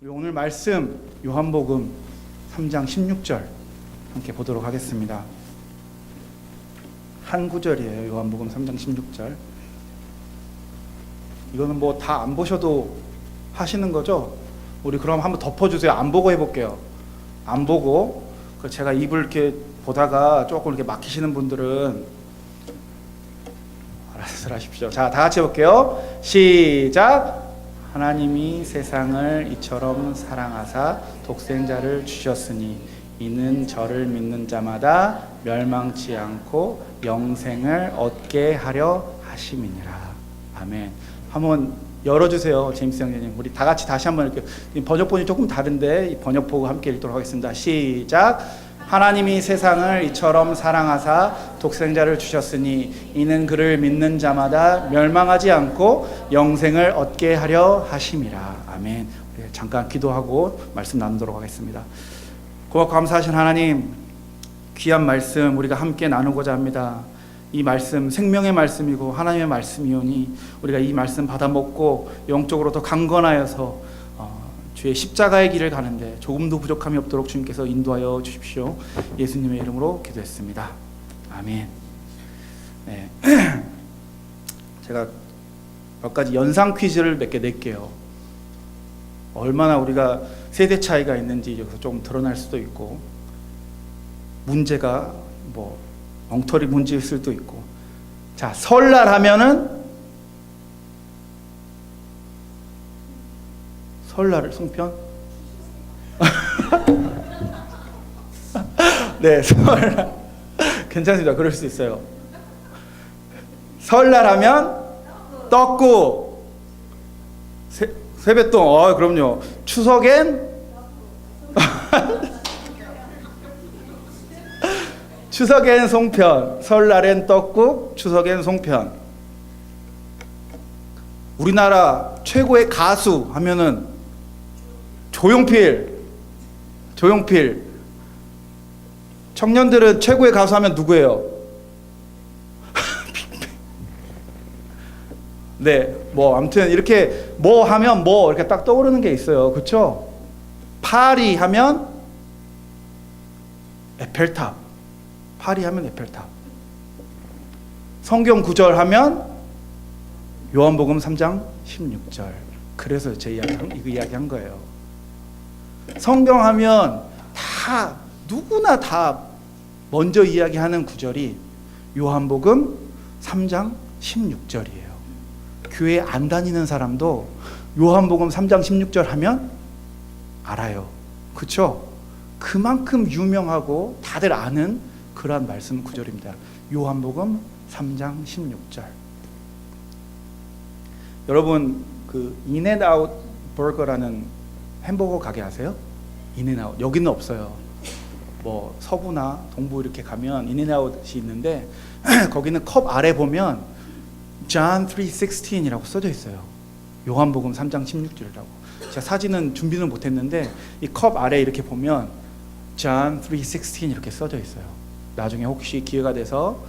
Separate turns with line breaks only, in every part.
우리 오늘 말씀 요한복음 3장 16절 함께 보도록 하겠습니다. 한 구절이에요. 요한복음 3장 16절. 이거는 뭐 다 안 보셔도 하시는 거죠? 우리 그럼 한번 덮어주세요. 안 보고 해볼게요. 안 보고. 제가 입을 이렇게 보다가 조금 이렇게 막히시는 분들은 알아서 하십시오. 자, 다 같이 해볼게요. 시작. 하나님이 세상을 이처럼 사랑하사 독생자를 주셨으니 이는 저를 믿는 자마다 멸망치 않고 영생을 얻게 하려 하심이니라. 아멘. 한번 열어주세요, 제임스 형제님. 우리 다 같이 다시 한번 이렇게 번역본이 조금 다른데 이 번역 보고 함께 읽도록 하겠습니다. 시작. 하나님이 세상을 이처럼 사랑하사 독생자를 주셨으니 이는 그를 믿는 자마다 멸망하지 않고 영생을 얻게 하려 하심이라. 아멘. 우리 잠깐 기도하고 말씀 나누도록 하겠습니다. 고맙고 감사하신 하나님, 귀한 말씀 우리가 함께 나누고자 합니다. 이 말씀 생명의 말씀이고 하나님의 말씀이오니 우리가 이 말씀 받아먹고 영적으로 더 강건하여서 주의 십자가의 길을 가는데 조금도 부족함이 없도록 주님께서 인도하여 주십시오. 예수님의 이름으로 기도했습니다. 아멘. 네. 제가 몇 가지 연상 퀴즈를 몇 개 낼게요. 얼마나 우리가 세대 차이가 있는지 여기서 좀 드러날 수도 있고, 문제가 뭐 엉터리 문제일 수도 있고. 자, 설날 하면은 설날 송편? 네, 설날 괜찮습니다. 그럴 수 있어요. 설날 하면 떡국, 세뱃돈. 그럼요. 추석엔 추석엔 송편, 설날엔 떡국, 추석엔 송편. 우리나라 최고의 가수 하면은 조용필. 청년들은 최고의 가수 하면 누구예요? 네, 뭐 아무튼 이렇게 뭐 하면 뭐 이렇게 딱 떠오르는 게 있어요. 그렇죠? 파리 하면 에펠탑. 파리 하면 에펠탑. 성경 구절 하면 요한복음 3장 16절. 그래서 제 이거 이야기한 거예요. 성경 하면 다 누구나 다 먼저 이야기하는 구절이 요한복음 3장 16절이에요. 교회 안 다니는 사람도 요한복음 3장 16절 하면 알아요. 그렇죠? 그만큼 유명하고 다들 아는 그러한 말씀 구절입니다. 요한복음 3장 16절. 여러분, 그 인앤아웃 버거라는 햄버거 가게 아세요? 인앤아웃. 여기는 없어요. 뭐 서부나 동부 이렇게 가면 인앤아웃이 있는데 거기는 컵 아래 보면 John 3:16이라고 써져 있어요. 요한복음 3장 16절이라고. 제가 사진은 준비는 못했는데 이 컵 아래 이렇게 보면 John 3:16 이렇게 써져 있어요. 나중에 혹시 기회가 돼서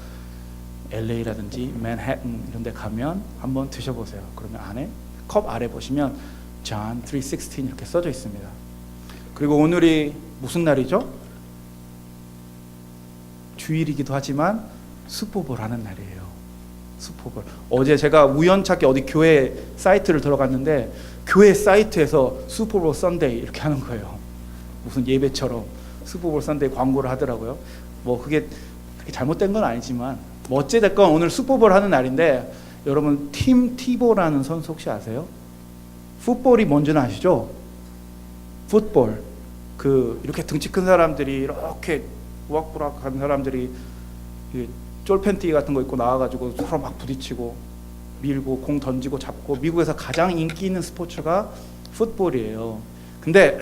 LA라든지 맨해튼 이런 데 가면 한번 드셔보세요. 그러면 안에 컵 아래 보시면 John 3:16 이렇게 써져 있습니다. 그리고 오늘이 무슨 날이죠? 주일이기도 하지만 슈퍼볼 하는 날이에요. 슈퍼볼. 어제 제가 우연찮게 어디 교회 사이트를 들어갔는데 교회 사이트에서 슈퍼볼 선데이 이렇게 하는 거예요. 무슨 예배처럼 슈퍼볼 선데이 광고를 하더라고요. 뭐 그게 잘못된 건 아니지만 뭐 어찌됐건 오늘 슈퍼볼 하는 날인데, 여러분 팀 티보라는 선수 혹시 아세요? 풋볼이 뭔지는 아시죠? 풋볼. 그 이렇게 등치 큰 사람들이 이렇게 우악부락한 사람들이 쫄팬티 같은 거 입고 나와가지고 서로 막 부딪히고 밀고 공 던지고 잡고, 미국에서 가장 인기 있는 스포츠가 풋볼이에요. 근데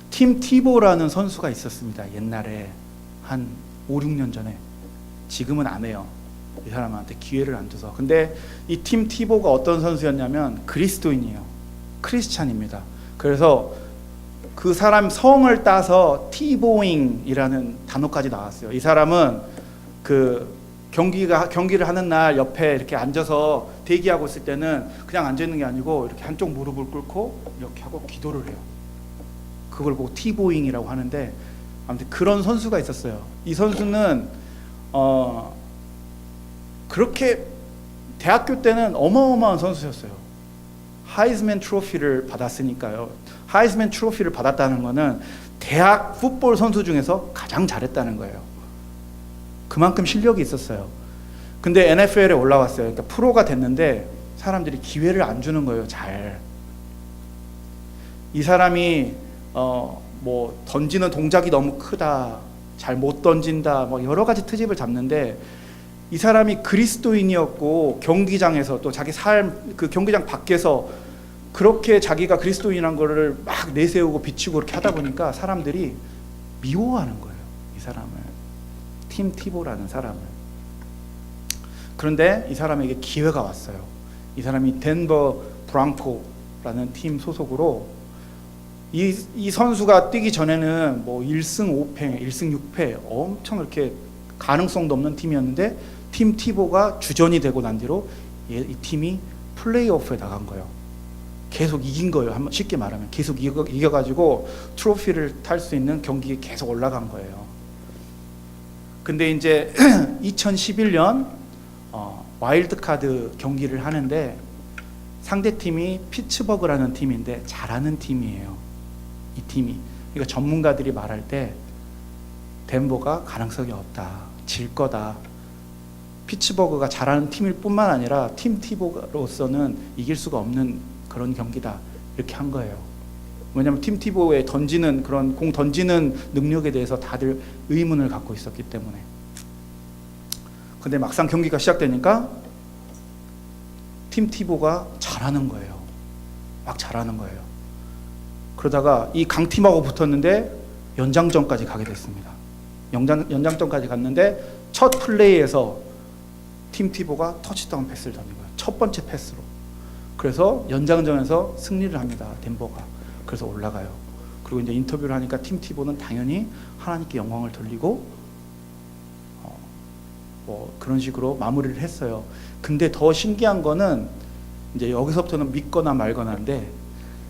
팀 티보라는 선수가 있었습니다. 옛날에 한 5, 6년 전에. 지금은 안 해요. 이 사람한테 기회를 안 줘서. 근데 이 팀 티보가 어떤 선수였냐면 그리스도인이에요. 크리스찬입니다. 그래서 그 사람 성을 따서 티보잉이라는 단어까지 나왔어요. 이 사람은 그 경기를 하는 날 옆에 이렇게 앉아서 대기하고 있을 때는 그냥 앉아 있는 게 아니고 이렇게 한쪽 무릎을 꿇고 이렇게 하고 기도를 해요. 그걸 보고 티보잉이라고 하는데, 아무튼 그런 선수가 있었어요. 이 선수는 그렇게 대학교 때는 어마어마한 선수였어요. 하이즈맨 트로피를 받았으니까요. 하이즈맨 트로피를 받았다는 거는 대학 풋볼 선수 중에서 가장 잘했다는 거예요. 그만큼 실력이 있었어요. 근데 NFL에 올라왔어요. 그러니까 프로가 됐는데 사람들이 기회를 안 주는 거예요. 잘. 이 사람이 뭐 던지는 동작이 너무 크다, 잘 못 던진다, 뭐 여러 가지 트집을 잡는데, 이 사람이 그리스도인이었고 경기장에서 또 자기 삶, 그 경기장 밖에서 그렇게 자기가 그리스도인이란 거를 막 내세우고 비치고 그렇게 하다 보니까 사람들이 미워하는 거예요. 이 사람을, 팀 티보라는 사람을. 그런데 이 사람에게 기회가 왔어요. 이 사람이 덴버 브랑코라는 팀 소속으로, 이 선수가 뛰기 전에는 뭐 1승 5패, 1승 6패 엄청 이렇게 가능성도 없는 팀이었는데, 팀 티보가 주전이 되고 난 뒤로 이 팀이 플레이오프에 나간 거예요. 계속 이긴 거예요. 쉽게 말하면 계속 이겨가지고 트로피를 탈 수 있는 경기에 계속 올라간 거예요. 근데 이제 2011년 와일드카드 경기를 하는데, 상대팀이 피츠버그라는 팀인데 잘하는 팀이에요. 이 팀이. 그러니까 전문가들이 말할 때 덴버가 가능성이 없다, 질 거다, 피츠버그가 잘하는 팀일 뿐만 아니라 팀 티보로서는 이길 수가 없는 그런 경기다, 이렇게 한 거예요. 왜냐하면 팀 티보의 던지는 그런 공 던지는 능력에 대해서 다들 의문을 갖고 있었기 때문에. 근데 막상 경기가 시작되니까 팀 티보가 잘하는 거예요. 막 잘하는 거예요. 그러다가 이 강팀하고 붙었는데 연장전까지 가게 됐습니다. 연장전까지 갔는데 첫 플레이에서 팀 티보가 터치다운 패스를 던진 거예요. 첫 번째 패스로. 그래서 연장전에서 승리를 합니다. 덴버가. 그래서 올라가요. 그리고 이제 인터뷰를 하니까 팀 티보는 당연히 하나님께 영광을 돌리고 뭐 그런 식으로 마무리를 했어요. 근데 더 신기한 거는 이제 여기서부터는 믿거나 말거나인데,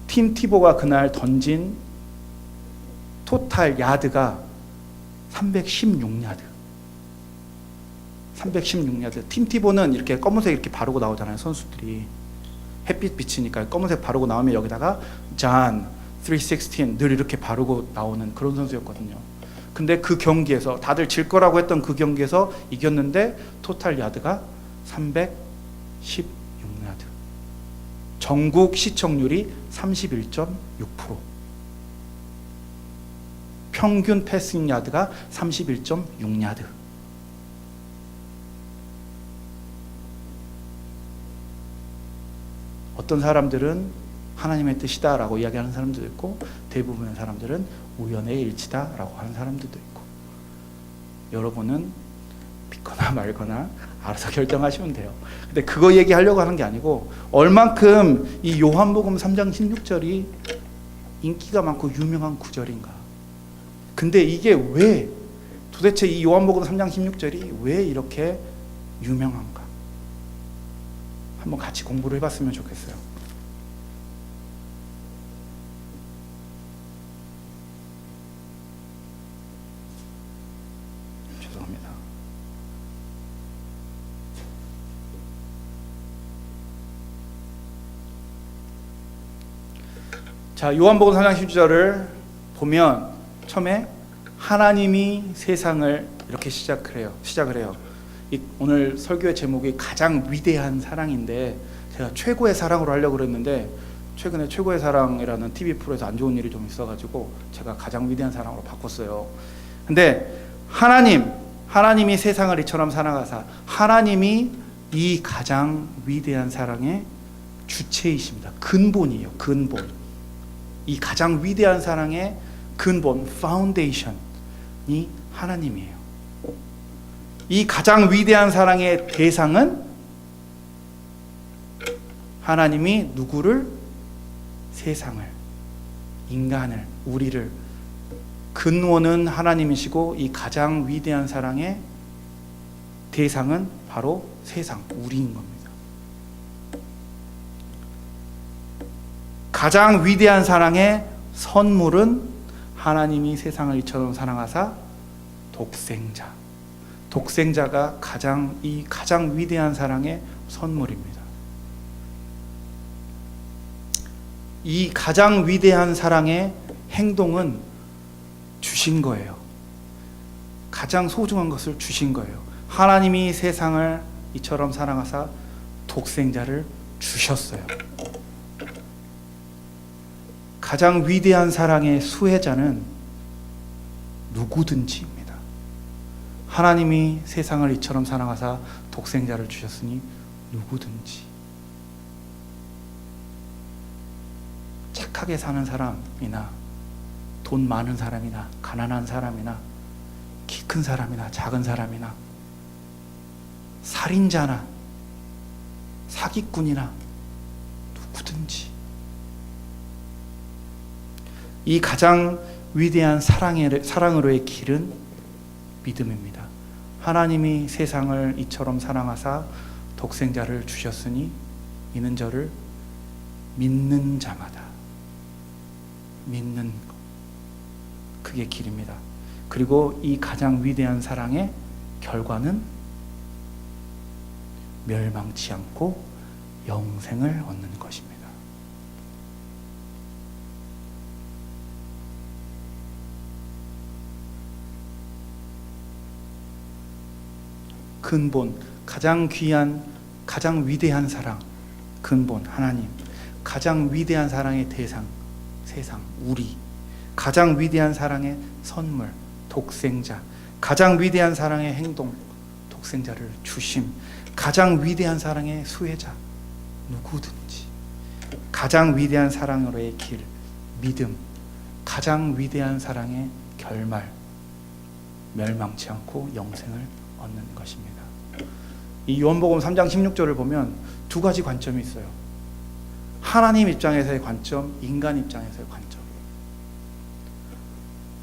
팀 티보가 그날 던진 토탈 야드가 316야드. 316야드. 팀 티보는 이렇게 검은색 이렇게 바르고 나오잖아요. 선수들이 햇빛 비치니까 검은색 바르고 나오면 여기다가 잔 316 늘 이렇게 바르고 나오는 그런 선수였거든요. 근데 그 경기에서 다들 질 거라고 했던 그 경기에서 이겼는데 토탈 야드가 316야드. 전국 시청률이 31.6%. 평균 패싱 야드가 31.6야드. 어떤 사람들은 하나님의 뜻이다라고 이야기하는 사람들도 있고, 대부분의 사람들은 우연의 일치다라고 하는 사람들도 있고, 여러분은 믿거나 말거나 알아서 결정하시면 돼요. 근데 그거 얘기하려고 하는 게 아니고, 얼만큼 이 요한복음 3장 16절이 인기가 많고 유명한 구절인가. 근데 이게 왜, 도대체 이 요한복음 3장 16절이 왜 이렇게 유명한가? 한번 같이 공부를 해봤으면 좋겠어요. 죄송합니다. 자, 요한복음 3장 16절을 보면 처음에 하나님이 세상을 이렇게 시작을 해요. 오늘 설교의 제목이 가장 위대한 사랑인데, 제가 최고의 사랑으로 하려고 그랬는데 최근에 최고의 사랑이라는 TV 프로에서 안 좋은 일이 좀 있어가지고 제가 가장 위대한 사랑으로 바꿨어요. 근데 하나님이 세상을 이처럼 사랑하사, 하나님이 이 가장 위대한 사랑의 주체이십니다. 근본이에요. 근본. 이 가장 위대한 사랑의 근본, 파운데이션이 하나님이에요. 이 가장 위대한 사랑의 대상은 하나님이 누구를? 세상을, 인간을, 우리를. 근원은 하나님이시고 이 가장 위대한 사랑의 대상은 바로 세상, 우리인 겁니다. 가장 위대한 사랑의 선물은 하나님이 세상을 이처럼 사랑하사 독생자가 가장 위대한 사랑의 선물입니다. 이 가장 위대한 사랑의 행동은 주신 거예요. 가장 소중한 것을 주신 거예요. 하나님이 세상을 이처럼 사랑하사 독생자를 주셨어요. 가장 위대한 사랑의 수혜자는 누구든지입니다. 하나님이 세상을 이처럼 사랑하사 독생자를 주셨으니 누구든지. 착하게 사는 사람이나 돈 많은 사람이나 가난한 사람이나 키 큰 사람이나 작은 사람이나 살인자나 사기꾼이나 누구든지 이 가장 위대한 사랑으로의 길은 믿음입니다. 하나님이 세상을 이처럼 사랑하사 독생자를 주셨으니 이는 저를 믿는 자마다 믿는 것, 그게 길입니다. 그리고 이 가장 위대한 사랑의 결과는 멸망치 않고 영생을 얻는 것입니다. 근본, 가장 귀한, 가장 위대한 사랑, 근본 하나님, 가장 위대한 사랑의 대상 세상, 우리, 가장 위대한 사랑의 선물 독생자, 가장 위대한 사랑의 행동 독생자를 주심, 가장 위대한 사랑의 수혜자 누구든지, 가장 위대한 사랑으로의 길 믿음, 가장 위대한 사랑의 결말 멸망치 않고 영생을 얻는 것입니다. 이 요한복음 3장 16절을 보면 두 가지 관점이 있어요. 하나님 입장에서의 관점, 인간 입장에서의 관점.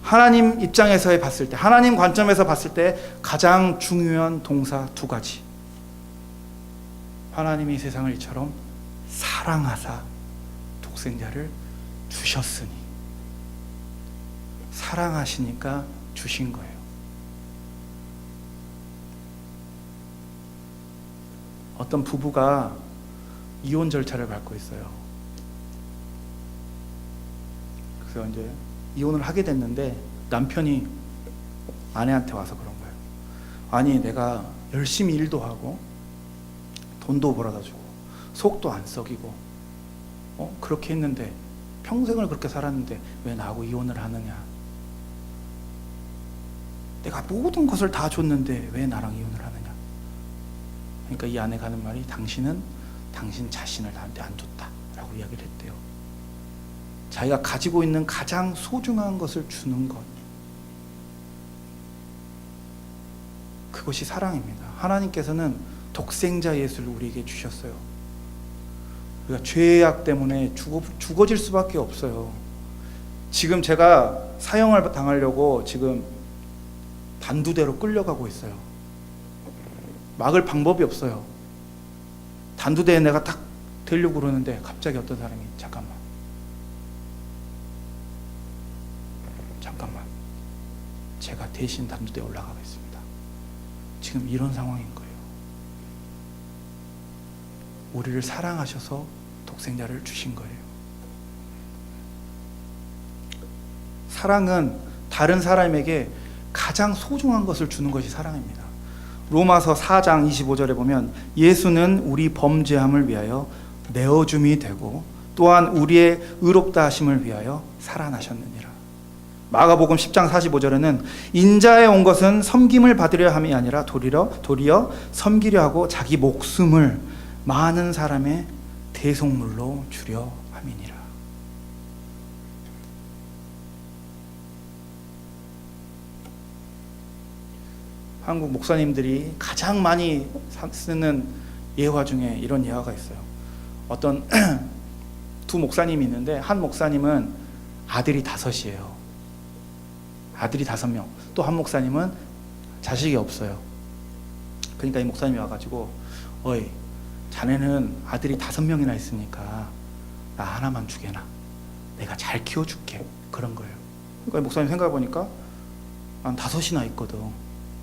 하나님 입장에서 봤을 때, 하나님 관점에서 봤을 때 가장 중요한 동사 두 가지. 하나님이 세상을 이처럼 사랑하사 독생자를 주셨으니, 사랑하시니까 주신 거예요. 어떤 부부가 이혼 절차를 밟고 있어요. 그래서 이제 이혼을 하게 됐는데 남편이 아내한테 와서 그런 거예요. 아니, 내가 열심히 일도 하고 돈도 벌어다 주고 속도 안 썩이고 그렇게 했는데 평생을 그렇게 살았는데 왜 나하고 이혼을 하느냐. 내가 모든 것을 다 줬는데 왜 나랑 이혼을 하느냐. 그러니까 이 아내가 하는 말이, 당신은 당신 자신을 나한테 안 줬다 라고 이야기를 했대요. 자기가 가지고 있는 가장 소중한 것을 주는 것, 그것이 사랑입니다. 하나님께서는 독생자 예수를 우리에게 주셨어요. 우리가 죄악 때문에 죽어질 수밖에 없어요. 지금 제가 사형을 당하려고 지금 단두대로 끌려가고 있어요. 막을 방법이 없어요. 단두대에 내가 딱 되려고 그러는데 갑자기 어떤 사람이 잠깐만 제가 대신 단두대에 올라가겠습니다. 지금 이런 상황인 거예요. 우리를 사랑하셔서 독생자를 주신 거예요. 사랑은 다른 사람에게 가장 소중한 것을 주는 것이 사랑입니다. 로마서 4장 25절에 보면 예수는 우리 범죄함을 위하여 내어줌이 되고 또한 우리의 의롭다 하심을 위하여 살아나셨느니라. 마가복음 10장 45절에는 인자에 온 것은 섬김을 받으려 함이 아니라 도리어 섬기려 하고 자기 목숨을 많은 사람의 대속물로 주려 함이니라. 한국 목사님들이 가장 많이 쓰는 예화 중에 이런 예화가 있어요. 어떤 두 목사님이 있는데 한 목사님은 아들이 5이에요. 아들이 5명. 또 한 목사님은 자식이 없어요. 그러니까 이 목사님이 와가지고, 어이, 자네는 아들이 5명이나 있으니까 나 하나만 주게나. 내가 잘 키워줄게. 그런 거예요. 그러니까 목사님 생각해보니까 한 5이나 있거든.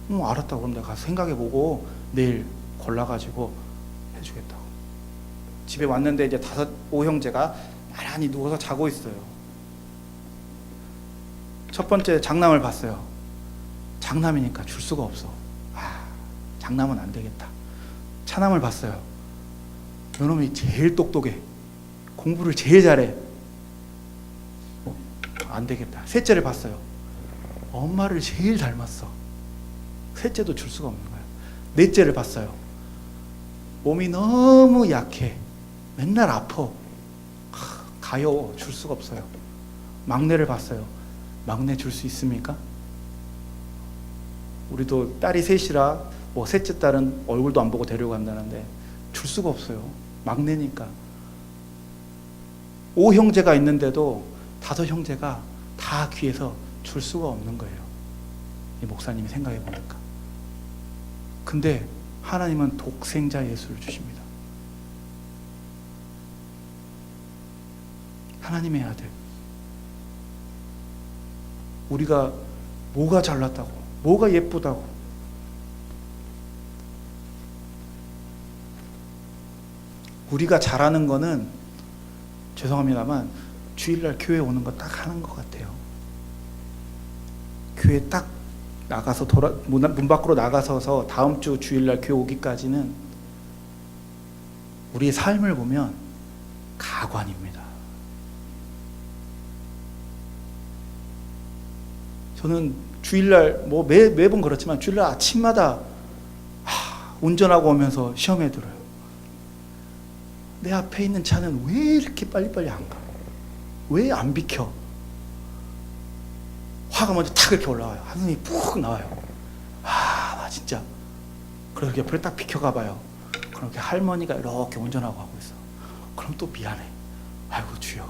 알았다고. 그럼 내가 가서 생각해보고 내일 골라가지고 해주겠다고. 집에 왔는데 이제 5형제가 나란히 누워서 자고 있어요. 첫 번째 장남을 봤어요. 장남이니까 줄 수가 없어. 장남은 안 되겠다. 차남을 봤어요. 요놈이 제일 똑똑해. 공부를 제일 잘해. 안 되겠다. 셋째를 봤어요. 엄마를 제일 닮았어. 셋째도 줄 수가 없는 거야. 넷째를 봤어요. 몸이 너무 약해. 맨날 아파. 가여워. 줄 수가 없어요. 막내를 봤어요. 막내 줄 수 있습니까? 우리도 딸이 셋이라 셋째 딸은 얼굴도 안 보고 데려간다는데 줄 수가 없어요. 막내니까. 5형제가 있는데도 5형제가 다 귀해서 줄 수가 없는 거예요. 이 목사님이 생각해 보니까. 근데 하나님은 독생자 예수를 주십니다. 하나님의 아들. 우리가 뭐가 잘났다고, 뭐가 예쁘다고, 우리가 잘하는 거는 죄송합니다만 주일날 교회 오는 거 딱 하는 것 같아요. 교회 딱 나가서 문 밖으로 나가서서 다음 주 주일날 교회 오기까지는 우리의 삶을 보면 가관입니다. 저는 주일날 매번 그렇지만 주일날 아침마다 운전하고 오면서 시험에 들어요. 내 앞에 있는 차는 왜 이렇게 빨리빨리 안 가? 왜 안 비켜? 화가 먼저 탁 이렇게 올라와요. 한숨이 푹 나와요. 나 진짜. 그래서 옆을 딱 비켜가 봐요. 그렇게 할머니가 이렇게 운전하고 하고 있어. 그럼 또 미안해. 아이고 주여,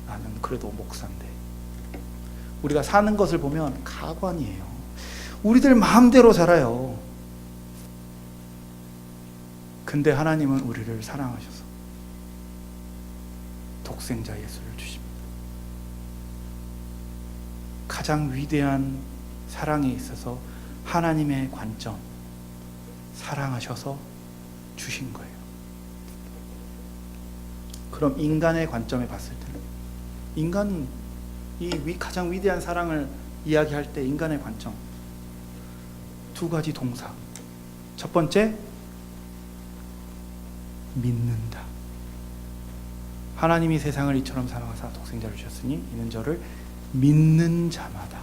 나는 그래도 목사인데. 우리가 사는 것을 보면 가관이에요. 우리들 마음대로 살아요. 근데 하나님은 우리를 사랑하셔서 독생자 예수를 주십니다. 가장 위대한 사랑에 있어서 하나님의 관점, 사랑하셔서 주신 거예요. 그럼 인간의 관점에 봤을 때는, 인간은 이 가장 위대한 사랑을 이야기할 때 인간의 관점, 2가지 동사. 첫 번째, 믿는다. 하나님이 세상을 이처럼 사랑하사 독생자를 주셨으니 이는 저를 믿는 자마다.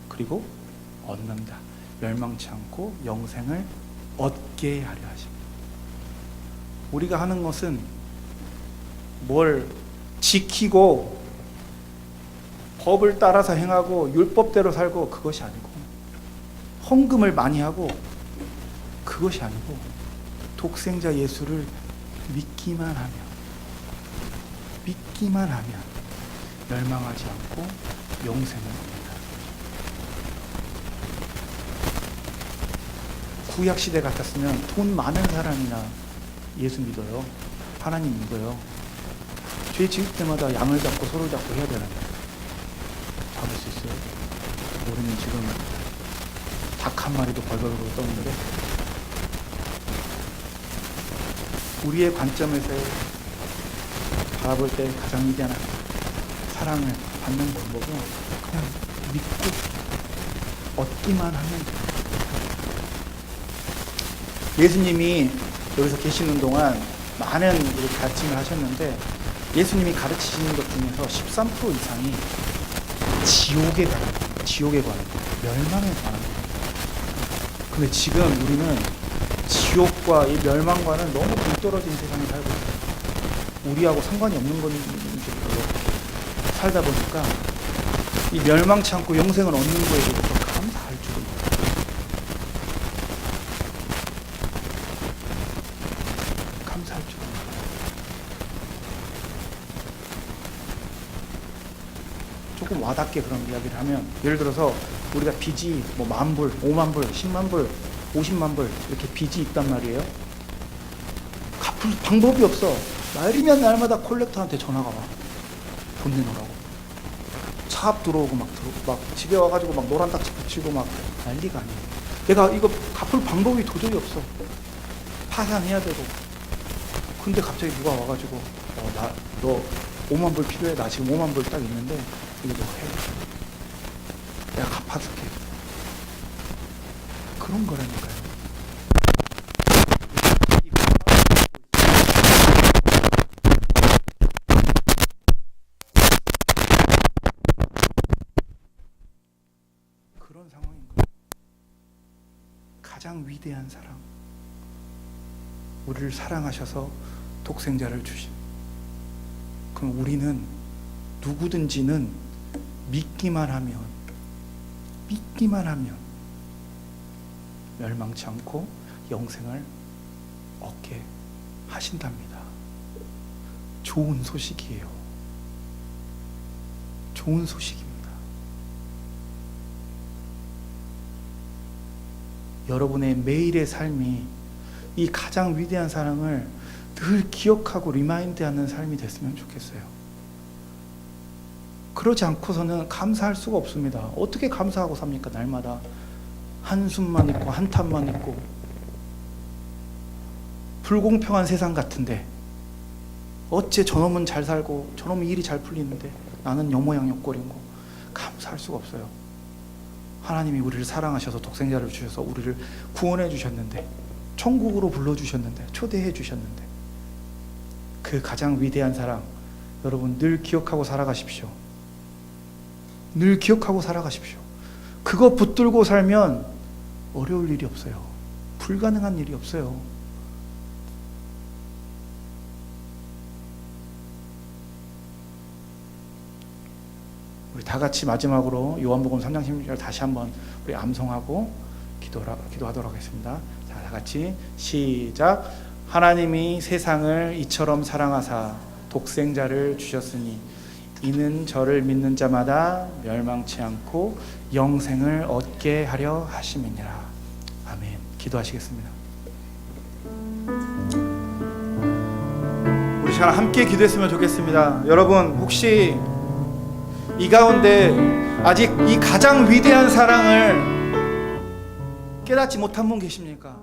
그리고 얻는다. 멸망치 않고 영생을 얻게 하려 하십니다. 우리가 하는 것은 뭘 지키고 법을 따라서 행하고 율법대로 살고 그것이 아니고, 헌금을 많이 하고 그것이 아니고, 독생자 예수를 믿기만 하면 멸망하지 않고 영생을 얻는다. 구약 시대 같았으면 돈 많은 사람이나 예수 믿어요. 하나님 믿어요. 죄 지을 때마다 양을 잡고 소를 잡고 해야 되는데 잡을 수 있어요? 우리는 지금 닭 한 마리도 벌벌벌 떠는데, 우리의 관점에서 바라볼 때 가장 위대한 사랑을 받는 방법은 그냥 믿고 얻기만 하면 돼요. 예수님이 여기서 계시는 동안 많은 가르침을 하셨는데, 예수님이 가르치시는 것 중에서 13% 이상이 지옥에 관한 멸망에 관한 거예요. 근데 지금 우리는 지옥과 이 멸망과는 너무 동떨어진 세상에 살고 있어요. 우리하고 상관이 없는 건지 살다 보니까 이 멸망치 않고 영생을 얻는 거에 대해서 감사할 줄은 몰라요. 감사할 줄은 몰라요. 조금 와닿게 그런 이야기를 하면, 예를 들어서 우리가 빚이 10,000불, 50,000불, 100,000불, 500,000불 이렇게 빚이 있단 말이에요. 갚을 방법이 없어. 날이면 날마다 콜렉터한테 전화가 와. 돈 내놓으라고. 차 앞 들어오고 막 집에 와가지고 막 노란 딱지 붙이고 막 난리가 아니에요. 내가 이거 갚을 방법이 도저히 없어. 파산해야 되고. 근데 갑자기 누가 와가지고 너 5만 불 필요해. 나 지금 5만 불 딱 있는데 이거 너 해. 내가 갚아줄게. 그런 거라니까요. 그런 상황인 거예요. 가장 위대한 사랑. 우리를 사랑하셔서 독생자를 주신. 그럼 우리는 누구든지는 믿기만 하면 멸망치 않고 영생을 얻게 하신답니다. 좋은 소식이에요. 좋은 소식입니다. 여러분의 매일의 삶이 이 가장 위대한 사랑을 늘 기억하고 리마인드하는 삶이 됐으면 좋겠어요. 그러지 않고서는 감사할 수가 없습니다. 어떻게 감사하고 삽니까? 날마다 한숨만 있고 한탄만 있고 불공평한 세상 같은데 어째 저놈은 잘 살고 저놈은 일이 잘 풀리는데 나는 여모양역거리고 감사할 수가 없어요. 하나님이 우리를 사랑하셔서 독생자를 주셔서 우리를 구원해 주셨는데, 천국으로 불러주셨는데, 초대해 주셨는데, 그 가장 위대한 사랑 여러분 늘 기억하고 살아가십시오. 늘 기억하고 살아가십시오. 그거 붙들고 살면 어려울 일이 없어요. 불가능한 일이 없어요. 우리 다 같이 마지막으로 요한복음 3장 16절 다시 한번 우리 암송하고 기도하도록 하겠습니다. 자, 다 같이 시작. 하나님이 세상을 이처럼 사랑하사 독생자를 주셨으니 이는 저를 믿는 자마다 멸망치 않고 영생을 얻게 하려 하심이니라. 아멘. 기도하시겠습니다. 우리 시간 함께 기도했으면 좋겠습니다. 여러분 혹시 이 가운데 아직 이 가장 위대한 사랑을 깨닫지 못한 분 계십니까?